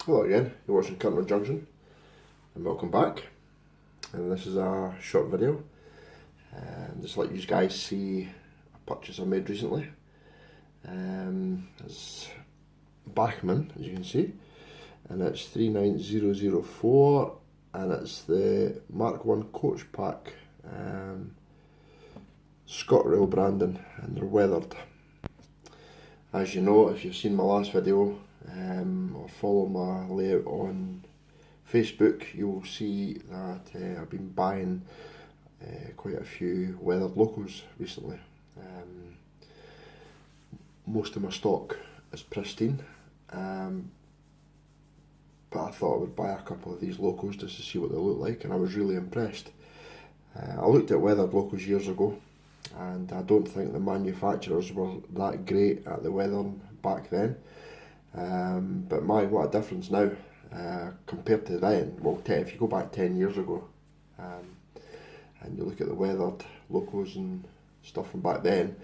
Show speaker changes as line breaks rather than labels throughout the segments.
Hello again, you're watching Curtin Junction and welcome back. And this is a short video just to let you guys see a purchase I made recently. It's Bachmann, as you can see, and it's 39004 and it's the MK1 coach pack, Scotrail branding, and they're weathered. As you know, if you've seen my last video or follow my layout on Facebook, you will see that I've been buying quite a few weathered locos recently. Most of my stock is pristine, but I thought I would buy a couple of these locos just to see what they look like, and I was really impressed. I looked at weathered locos years ago, and I don't think the manufacturers were that great at the weathering back then. But what a difference now compared to then. Well, if you go back 10 years ago and you look at the weathered locos and stuff from back then,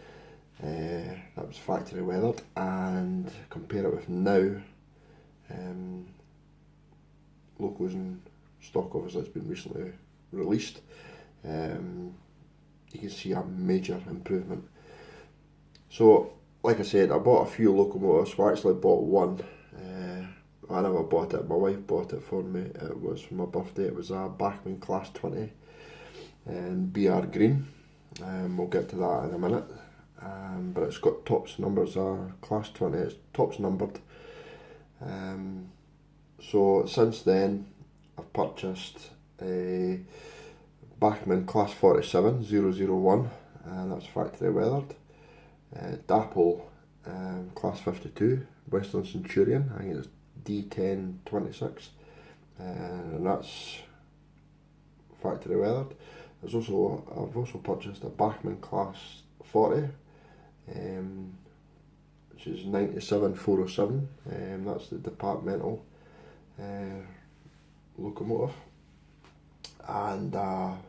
that was factory weathered, and compare it with now, locos and stock obviously that's been recently released, you can see a major improvement. So like I said, I bought a few locomotives. Well, I actually bought one. I never bought it, my wife bought it for me. It was for my birthday. It was a Bachmann Class 20 and BR Green. We'll get to that in a minute. But it's got tops numbers, Class 20, it's tops numbered. So since then, I've purchased a Bachmann Class 47 001, and that's factory weathered. Dapple Class 52 Western Centurion, I think it's D1026, and that's factory weathered. I've also purchased a Bachmann Class 40, which is 97407, that's the departmental locomotive. And a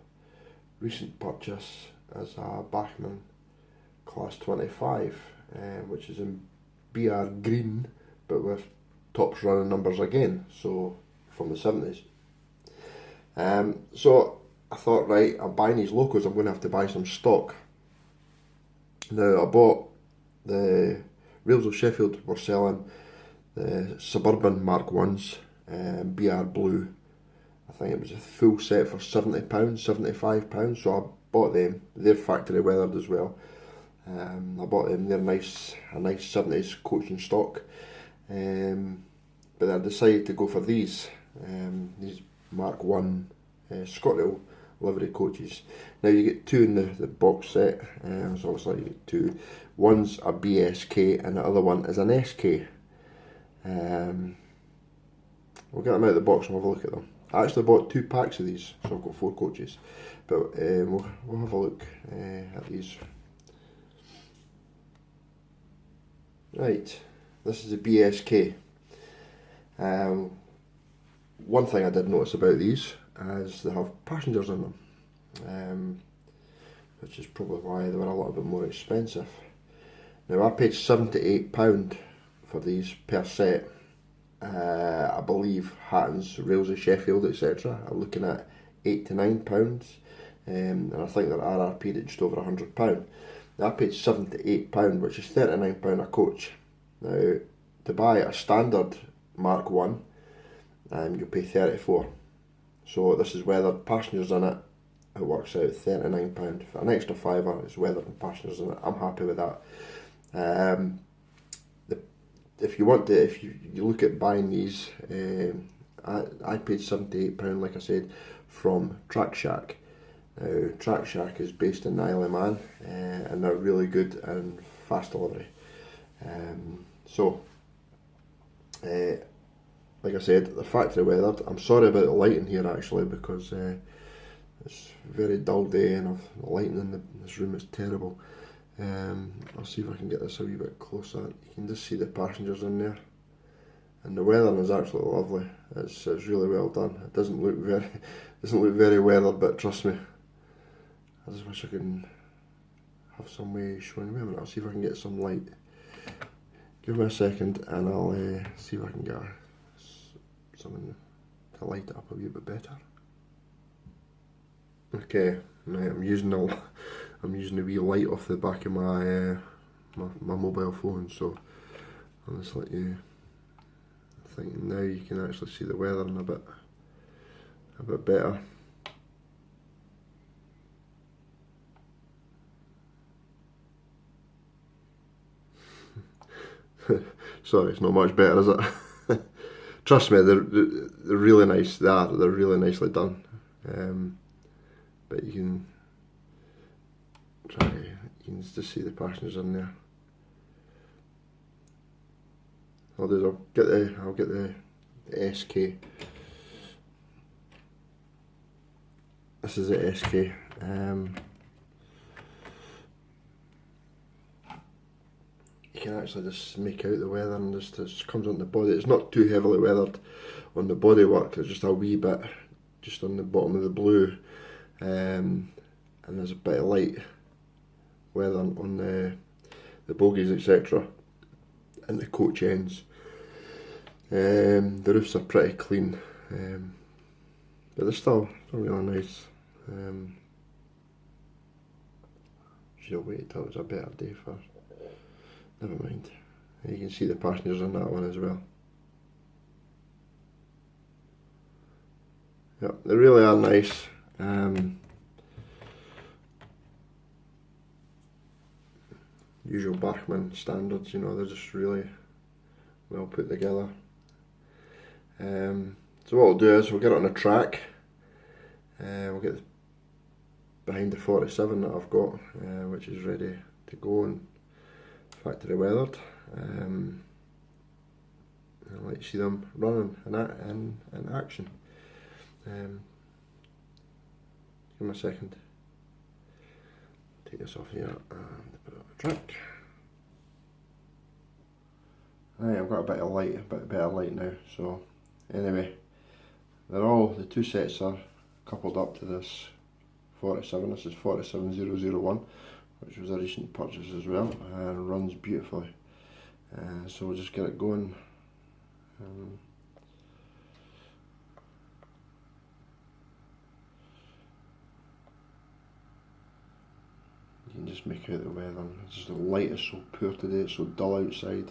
recent purchase is a Bachmann Class 25, which is in BR Green, but with tops running numbers again, so from the 70s. So I thought, right, I'm buying these locos, I'm going to have to buy some stock. Now, I bought the Rails of Sheffield were selling the Suburban Mark1s, BR Blue. I think it was a full set for £70, £75, so I bought them. They're factory weathered as well. I bought them, they're a nice 70s coaching stock. But I decided to go for these MK1 Scotrail livery coaches. Now you get two in the box set, so obviously you get two. One's a BSK and the other one is an SK. We'll get them out of the box and have a look at them. I actually bought 2 packs of these, so I've got 4 coaches, but we'll have a look at these. Right, this is the BSK. One thing I did notice about these is they have passengers in them, which is probably why they were a little bit more expensive. Now I paid £78 for these per set. I believe Hattons, Rails of Sheffield, etc. are looking at £8 to £9, and I think they're RRP'd at just over £100. Now I paid £78, which is £39 a coach. Now to buy a standard MK1, you pay £34. So this is weathered, passengers in it. It works out £39 for an extra £5. It's weathered and passengers in it. I'm happy with that. If you look at buying these, I paid £78, like I said, from Track Shack. Now, Track Shack is based in Isle of Man, and they're really good and fast delivery. Like I said, the factory weathered. I'm sorry about the lighting here actually, because it's a very dull day and the lighting in this room is terrible. I'll see if I can get this a wee bit closer. You can just see the passengers in there, and the weathering is absolutely lovely. It's really well done. It doesn't look very weathered, but trust me, I just wish I could have some way of showing you. I'll see if I can get some light. Give me a second and I'll see if I can get something to light it up a wee bit better. Okay, right, I'm using the wee light off the back of my my mobile phone, so I'll just let you. I think now you can actually see the weathering a bit better. Sorry, it's not much better, is it? Trust me, they're really nice. They're really nicely done. But you can just see the passengers in there. I'll get the SK. This is the SK. You can actually just make out the weather, and just comes on the body. It's not too heavily weathered on the bodywork. It's just a wee bit, just on the bottom of the blue, and there's a bit of light weather on the bogies, etc., and the coach ends. The roofs are pretty clean, but they're still really nice. Should have waited till it was a better day first. Never mind. You can see the passengers on that one as well. Yep, they really are nice. Usual Bachmann standards, you know, they're just really well put together. So what we'll do is we'll get it on a track. We'll get behind the 47 that I've got, which is ready to go and factory weathered. I'll let you see them running in action. Give me a second. Take this off here and put it on the track. Right, I've got a bit better light now. So anyway, the two sets are coupled up to this 47. This is 47001, which was a recent purchase as well, and runs beautifully. So we'll just get it going. You can just make out the weather. Just the light is so poor today, it's so dull outside.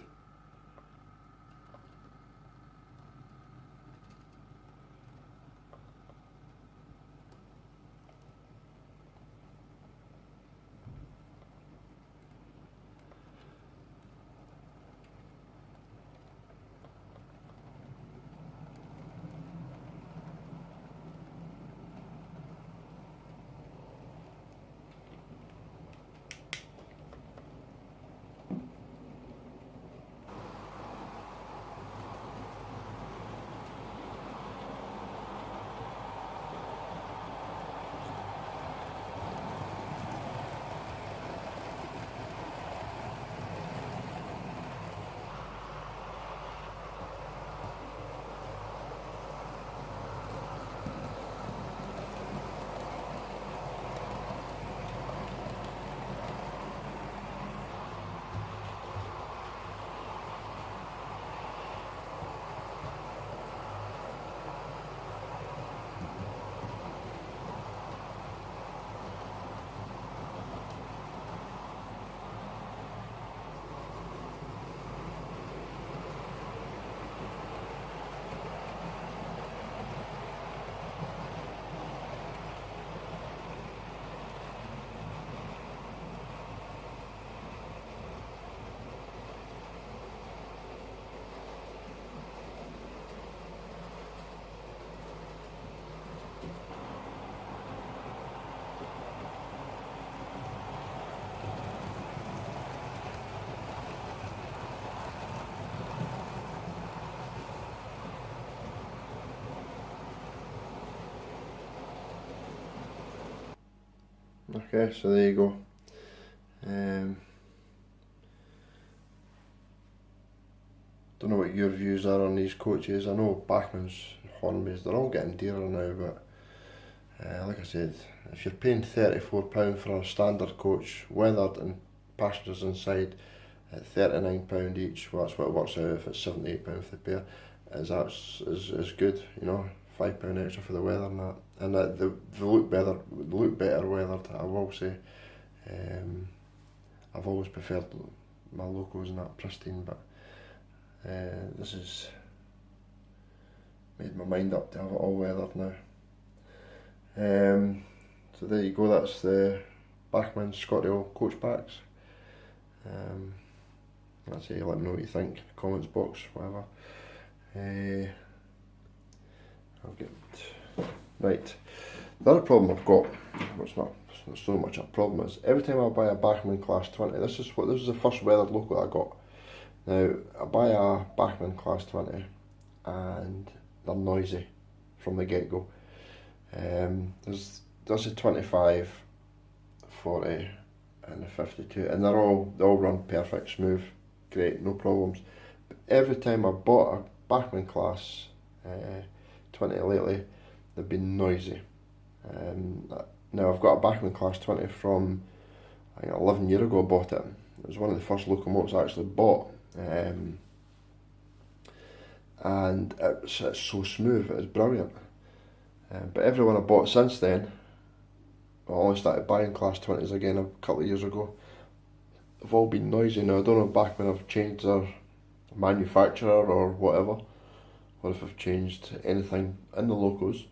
Okay, so there you go. Don't know what your views are on these coaches. I know Bachmann's, Hornby's, they're all getting dearer now, but like I said, if you're paying £34 for a standard coach, weathered and passengers inside at £39 each, well, that's what it works out if it's £78 for the pair. is good, you know. £5 extra for the weather and that, and they look better. They look better weathered, I will say. I've always preferred my locos and that pristine, but this has made my mind up to have it all weathered now. So there you go. That's the Bachmann Scotrail coach backs. That's it. Let me know what you think. Comments box, whatever. I'll get right. The other problem I've got, which not so much a problem, is every time I buy a Bachmann Class 20. This is the first weathered loco I got. Now I buy a Bachmann Class 20, and they're noisy from the get go. There's a 25, 40, and a 52, and they all run perfect, smooth, great, no problems. But every time I bought a Bachmann Class 20 lately, they've been noisy. Now I've got a Bachmann Class 20 from, I think 11 years ago I bought it. It was one of the first locomotives I actually bought. And it's so smooth, it's brilliant. But every one I bought since then, I only started buying Class 20s again a couple of years ago, have all been noisy. Now I don't know if Bachmann have changed their manufacturer or whatever, or if they've changed anything in the locos.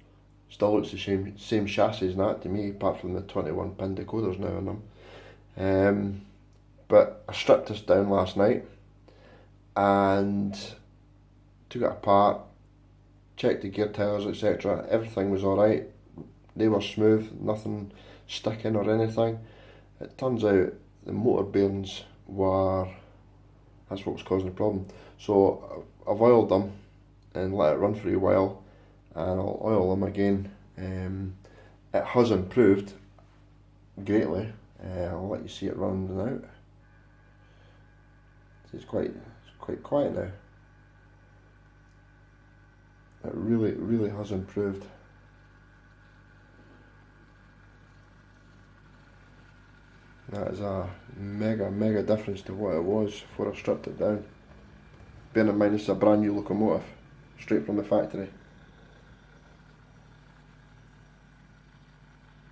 Still looks the same chassis and that to me, apart from the 21 pin decoders now in them. But I stripped this down last night and took it apart, checked the gear tires, etc. Everything was alright. They were smooth, nothing sticking or anything. It turns out the motor bearings that's what was causing the problem. So I've oiled them and let it run for a while, and I'll oil them again. It has improved greatly. I'll let you see it running out. It's quite quiet now. It really has improved. That is a mega difference to what it was before I stripped it down. Bearing in mind this is a brand new locomotive, straight from the factory.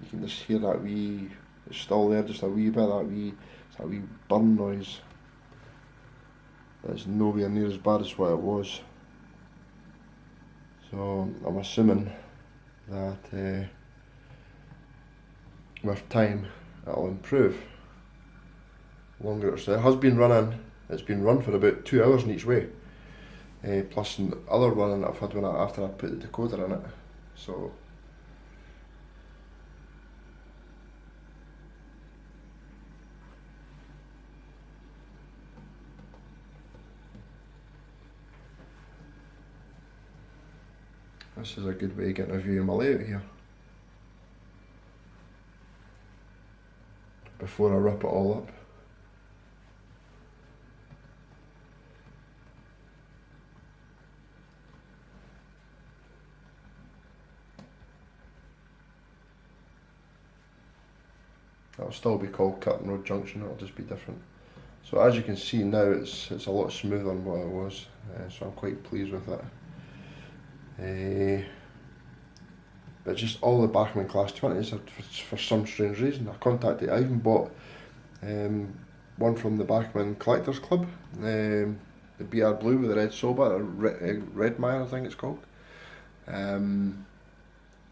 You can just hear that wee, it's still there, just a wee bit, it's that wee burn noise. It's nowhere near as bad as what it was. So I'm assuming that with time it'll improve. Longer, so it has been running. It's been run for about 2 hours in each way, plus the other running that I've had after I put the decoder in it. So this is a good way of getting a view of my layout here before I rip it all up. It'll still be called Curtain Road Junction, it'll just be different. So as you can see now, it's a lot smoother than what it was, so I'm quite pleased with it. But just all the Bachmann Class 20s, for some strange reason, I even bought one from the Bachmann Collectors Club, the BR Blue with the red soba, Red Mire I think it's called. And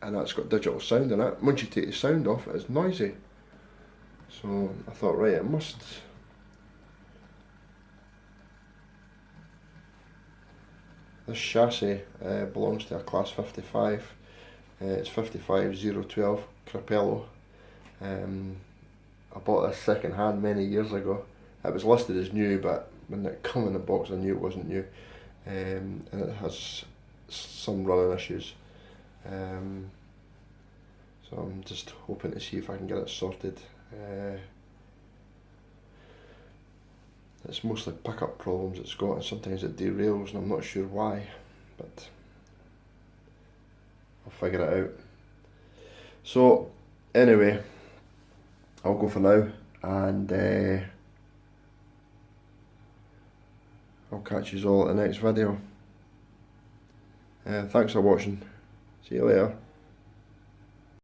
that's got digital sound in it. Once you take the sound off, it's noisy. So I thought, right, it must. This chassis belongs to a Class 55. It's 55012 Capello. I bought this second hand many years ago. It was listed as new, but when it came in the box I knew it wasn't new. And it has some running issues. So I'm just hoping to see if I can get it sorted. It's mostly pickup problems it's got, and sometimes it derails and I'm not sure why, but I'll figure it out. So anyway, I'll go for now, and I'll catch you all at the next video. Thanks for watching. See you later.